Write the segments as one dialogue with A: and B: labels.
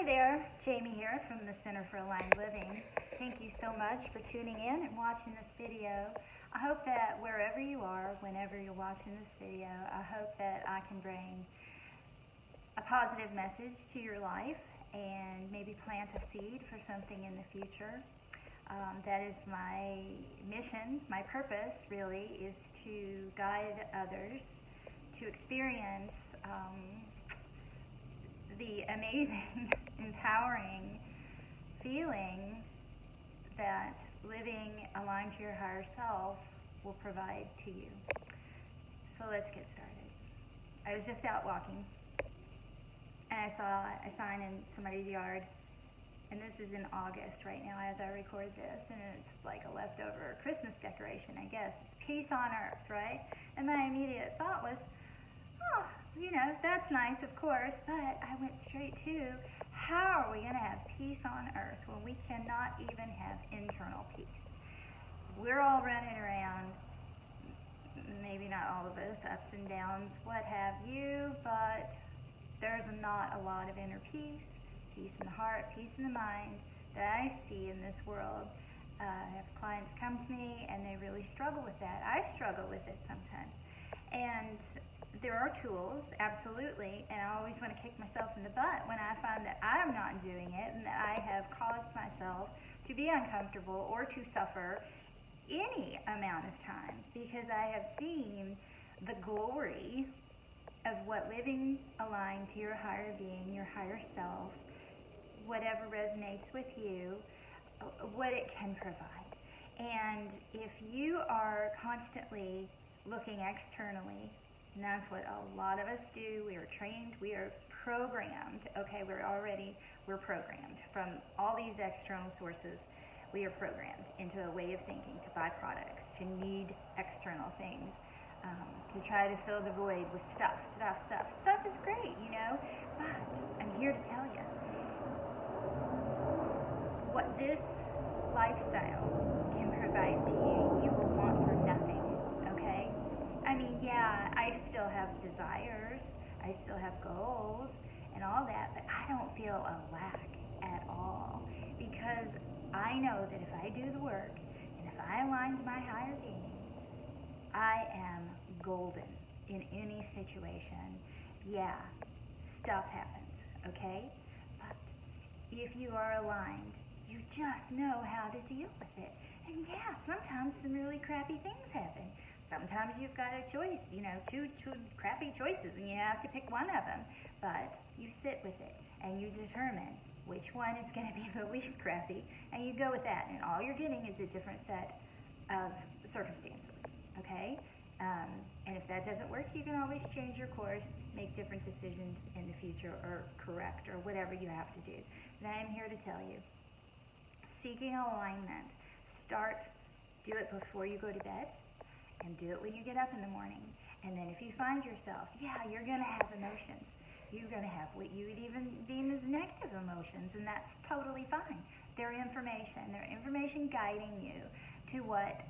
A: Hi there, Jamie here from the Center for Aligned Living. Thank you so much for tuning in and watching this video. I hope that wherever you are, whenever you're watching this video, I hope that I can bring a positive message to your life and maybe plant a seed for something in the future. That is my mission, my purpose really, is to guide others to experience the amazing, empowering feeling that living aligned to your higher self will provide to you. So let's get started. I was just out walking and I saw a sign in somebody's yard, and this is in August right now as I record this, and it's like a leftover Christmas decoration, I guess. It's peace on earth, right? And my immediate thought was, oh, that's nice, of course, but I went straight to, how are we going to have peace on earth when we cannot even have internal peace? We're all running around, maybe not all of us, ups and downs, what have you, but there's not a lot of inner peace in the heart, peace in the mind that I see in this world. I have clients come to me and they really struggle with that. I struggle with it sometimes. And there are tools, absolutely, and I always want to kick myself in the butt when I find that I'm not doing it and that I have caused myself to be uncomfortable or to suffer any amount of time, because I have seen the glory of what living aligned to your higher being, your higher self, whatever resonates with you, what it can provide. And if you are constantly looking externally, and that's what a lot of us do, we are trained, we are programmed, okay, we're programmed from all these external sources. We are programmed into a way of thinking, to buy products, to need external things, to try to fill the void with stuff. Stuff is great, but I'm here to tell you, what this lifestyle can provide to you, you will want for nothing, okay? I mean, yeah, I still have desires, I still have goals and all that, but I don't feel a lack at all, because I know that if I do the work and if I align to my higher being, I am golden in any situation. Yeah, stuff happens, okay? But if you are aligned, you just know how to deal with it. And yeah, sometimes some really crappy things happen. Sometimes you've got a choice, two crappy choices, and you have to pick one of them. But you sit with it, and you determine which one is going to be the least crappy, and you go with that. And all you're getting is a different set of circumstances, okay? And if that doesn't work, you can always change your course, make different decisions in the future, or correct, or whatever you have to do. And I am here to tell you, seeking alignment, do it before you go to bed, and do it when you get up in the morning. And then if you find yourself, you're going to have emotions. You're going to have what you would even deem as negative emotions, and that's totally fine. They're information guiding you to what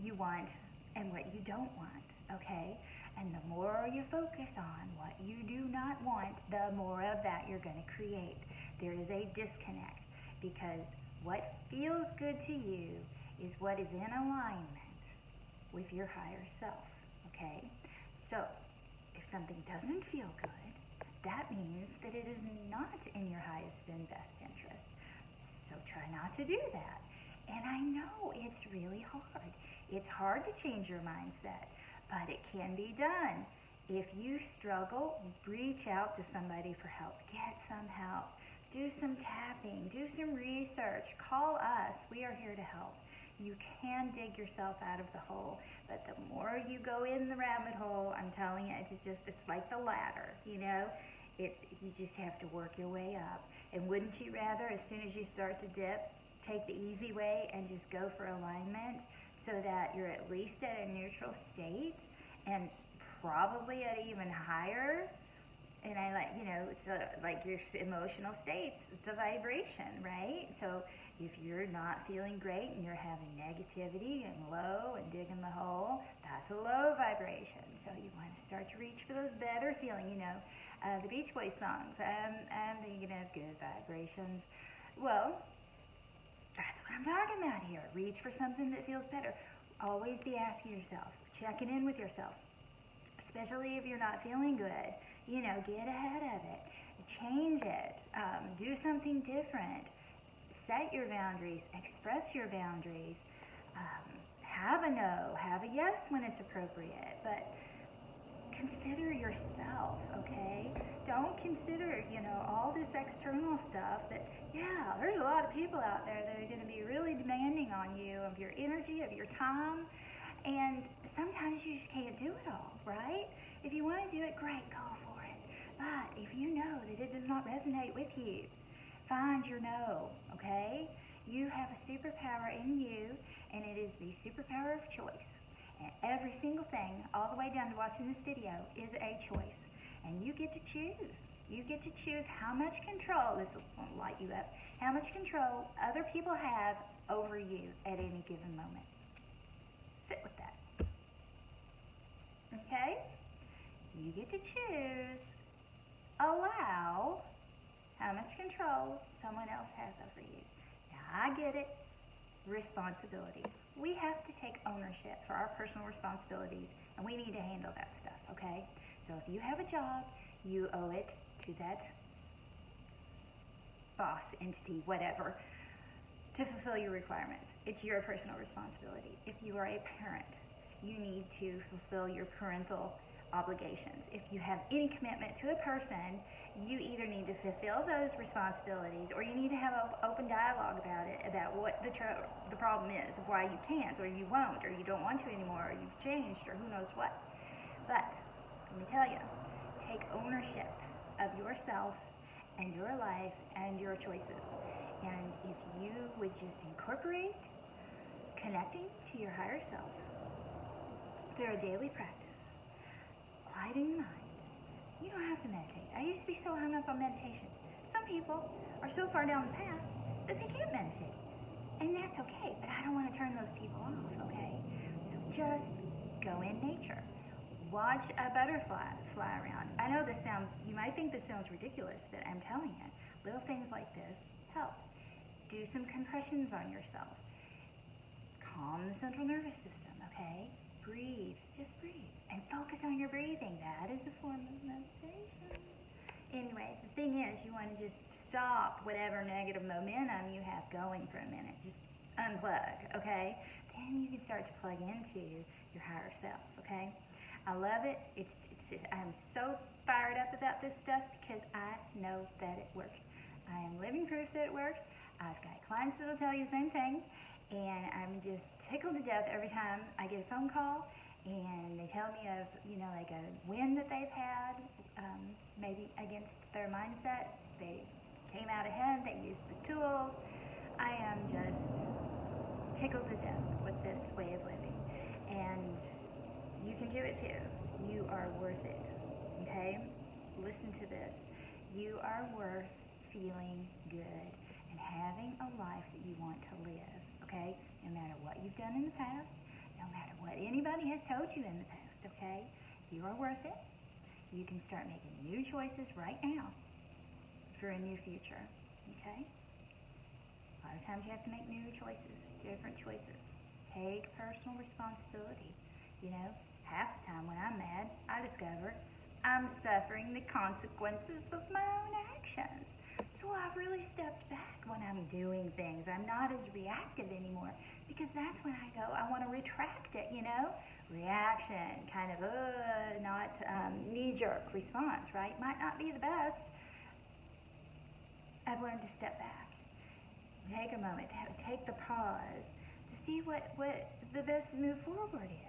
A: you want and what you don't want, okay? And the more you focus on what you do not want, the more of that you're going to create. There is a disconnect, because what feels good to you is what is in alignment with your higher self, okay? So if something doesn't feel good, that means that it is not in your highest and best interest. So try not to do that. And I know it's really hard. It's hard to change your mindset, but it can be done. If you struggle, reach out to somebody for help. Get some help. Do some tapping. Do some research. Call us. We are here to help. You can dig yourself out of the hole, but the more you go in the rabbit hole, I'm telling you, it's like the ladder, you just have to work your way up. And wouldn't you rather, as soon as you start to dip, take the easy way and just go for alignment, so that you're at least at a neutral state, and probably at even higher? And I it's like your emotional states, it's a vibration, right? So if you're not feeling great and you're having negativity and low and digging the hole, that's a low vibration. So you want to start to reach for those better feeling, The Beach Boys songs. I'm thinking of Good Vibrations. Well, that's what I'm talking about here. Reach for something that feels better. Always be asking yourself, checking in with yourself, especially if you're not feeling good. Get ahead of it. Change it. Do something different. Set your boundaries. Express your boundaries. Have a no. Have a yes when it's appropriate. But consider yourself, okay? Don't consider, all this external stuff that, there's a lot of people out there that are going to be really demanding on you of your energy, of your time, and sometimes you just can't do it all, right? If you want to do it, great, go for it. But if you know that it does not resonate with you, find your no, okay? You have a superpower in you, and it is the superpower of choice. And every single thing, all the way down to watching this video, is a choice. And you get to choose. You get to choose how much control, this will light you up, how much control other people have over you at any given moment. Sit with that. Okay? You get to choose, allow how much control someone else has over you. Now, I get it. Responsibility. We have to take ownership for our personal responsibilities, and we need to handle that stuff, okay? So if you have a job, you owe it to that boss, entity, whatever, to fulfill your requirements. It's your personal responsibility. If you are a parent, you need to fulfill your parental obligations. If you have any commitment to a person, you either need to fulfill those responsibilities, or you need to have an open dialogue about it, about what the problem is, of why you can't, or you won't, or you don't want to anymore, or you've changed, or who knows what. But let me tell you, take ownership of yourself and your life and your choices. And if you would just incorporate connecting to your higher self through a daily practice, quieting the mind. You don't have to meditate. I used to be so hung up on meditation. Some people are so far down the path that they can't meditate. And that's okay, but I don't want to turn those people off, okay? So just go in nature. Watch a butterfly fly around. I know you might think this sounds ridiculous, but I'm telling you, little things like this help. Do some compressions on yourself. Calm the central nervous system, okay? Breathe. Just breathe. And focus on your breathing. That is a form of meditation. Anyway, the thing is, you want to just stop whatever negative momentum you have going for a minute. Just unplug, okay? Then you can start to plug into your higher self, okay? I love it. I'm so fired up about this stuff because I know that it works. I am living proof that it works. I've got clients that will tell you the same thing, and I'm just tickled to death every time I get a phone call and they tell me of, like a win that they've had, maybe against their mindset. They came out ahead, they used the tools. I am just tickled to death with this way of living. And you can do it too. You are worth it, okay? Listen to this. You are worth feeling good and having a life that you want to live, okay? No matter what you've done in the past, no matter what anybody has told you in the past, okay? You are worth it. You can start making new choices right now for a new future, okay? A lot of times you have to make new choices, different choices. Take personal responsibility. Half the time when I'm mad, I discover I'm suffering the consequences of my own actions. So I've really stepped back when I'm doing things. I'm not as reactive anymore, because that's when I go, I want to retract it, Reaction, kind of, not knee-jerk response, right? Might not be the best. I've learned to step back. Take a moment, take the pause to see what the best move forward is.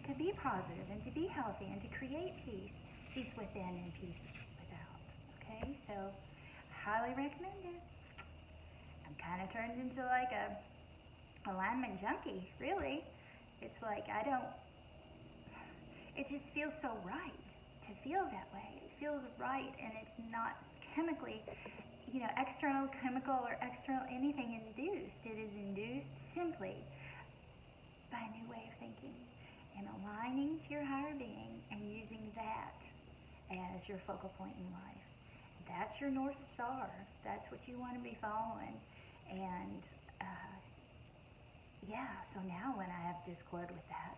A: To be positive and to be healthy and to create peace within and peace without. Okay, so highly recommend it. I'm kind of turned into like a alignment junkie, really. It's like it just feels so right to feel that way. It feels right, and it's not chemically, external chemical or external anything induced. It is induced simply by a new way of thinking and aligning to your higher being and using that as your focal point in life. That's your North Star. That's what you want to be following. And yeah, so now when I have discord with that,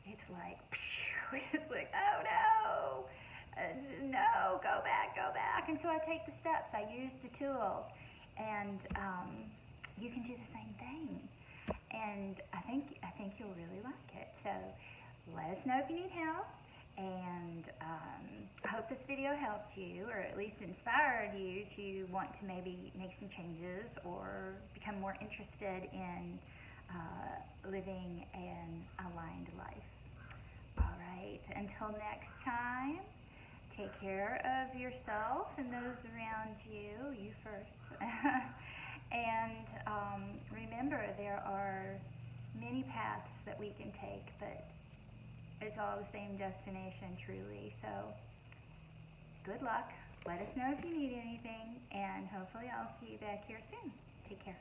A: it's like, it's like, oh no, no, go back. And so I take the steps, I use the tools, and you can do the same thing. And I think you'll really like it. So let us know if you need help. And I hope this video helped you, or at least inspired you to want to maybe make some changes or become more interested in living an aligned life. All right, until next time, take care of yourself and those around you, you first. And remember, there are many paths that we can take, but it's all the same destination, truly. So good luck. Let us know if you need anything, and hopefully I'll see you back here soon. Take care.